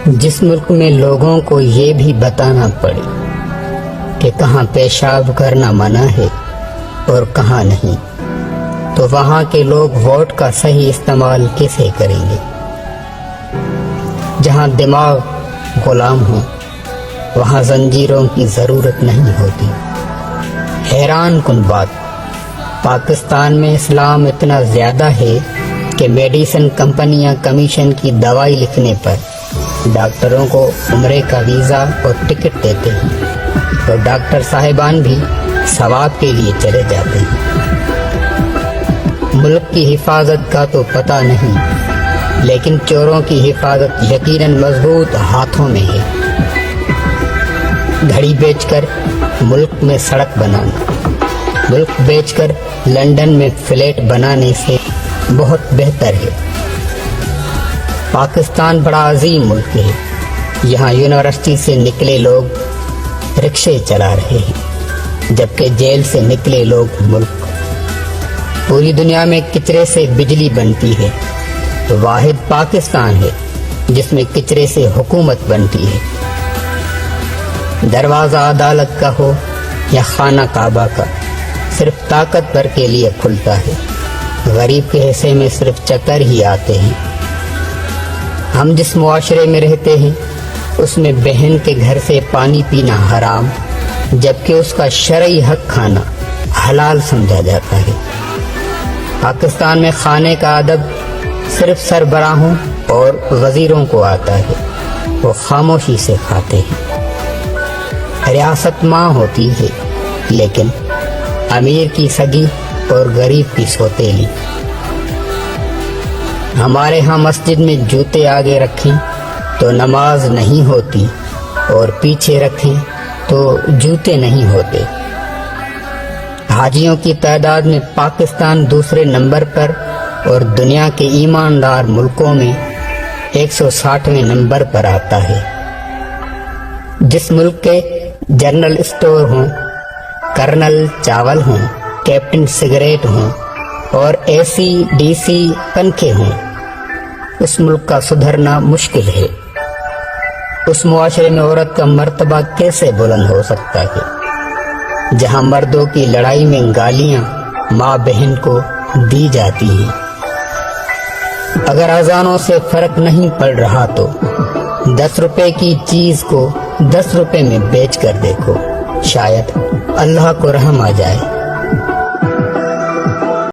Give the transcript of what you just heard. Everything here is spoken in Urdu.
جس ملک میں لوگوں کو یہ بھی بتانا پڑے کہ کہاں پیشاب کرنا منع ہے اور کہاں نہیں، تو وہاں کے لوگ ووٹ کا صحیح استعمال کیسے کریں گے؟ جہاں دماغ غلام ہوں وہاں زنجیروں کی ضرورت نہیں ہوتی۔ حیران کن بات، پاکستان میں اسلام اتنا زیادہ ہے کہ میڈیسن کمپنیاں کمیشن کی دوائی لکھنے پر ڈاکٹروں کو عمرے کا ویزا اور ٹکٹ دیتے ہیں، اور ڈاکٹر صاحبان بھی ثواب کے لیے چلے جاتے ہیں۔ ملک کی حفاظت کا تو پتہ نہیں، لیکن چوروں کی حفاظت یقیناً مضبوط ہاتھوں میں ہے۔ گھڑی بیچ کر ملک میں سڑک بنانا، ملک بیچ کر لندن میں فلیٹ بنانے سے بہت بہتر ہے۔ پاکستان بڑا عظیم ملک ہے، یہاں یونیورسٹی سے نکلے لوگ رکشے چلا رہے ہیں، جبکہ جیل سے نکلے لوگ ملک۔ پوری دنیا میں کچرے سے بجلی بنتی ہے، تو واحد پاکستان ہے جس میں کچرے سے حکومت بنتی ہے۔ دروازہ عدالت کا ہو یا خانہ کعبہ کا، صرف طاقتور کے لیے کھلتا ہے، غریب کے حصے میں صرف چکر ہی آتے ہیں۔ ہم جس معاشرے میں رہتے ہیں اس میں بہن کے گھر سے پانی پینا حرام، جبکہ اس کا شرعی حق کھانا حلال سمجھا جاتا ہے۔ پاکستان میں کھانے کا ادب صرف سربراہوں اور وزیروں کو آتا ہے، وہ خاموشی سے کھاتے ہیں۔ ریاست ماں ہوتی ہے، لیکن امیر کی سگی اور غریب کی سوتیلی۔ ہمارے ہاں مسجد میں جوتے آگے رکھیں تو نماز نہیں ہوتی، اور پیچھے رکھیں تو جوتے نہیں ہوتے۔ حاجیوں کی تعداد میں پاکستان دوسرے نمبر پر اور دنیا کے ایماندار ملکوں میں 160ویں نمبر پر آتا ہے۔ جس ملک کے جنرل اسٹور ہوں، کرنل چاول ہوں، کیپٹن سگریٹ ہوں اور اے سی ڈی سی پنکھے ہوں، اس ملک کا سدھرنا مشکل ہے۔ اس معاشرے میں عورت کا مرتبہ کیسے بلند ہو سکتا ہے جہاں مردوں کی لڑائی میں گالیاں ماں بہن کو دی جاتی ہیں؟ اگر اذانوں سے فرق نہیں پڑ رہا تو 10 روپے کی چیز کو 10 روپے میں بیچ کر دیکھو، شاید اللہ کو رحم آ جائے۔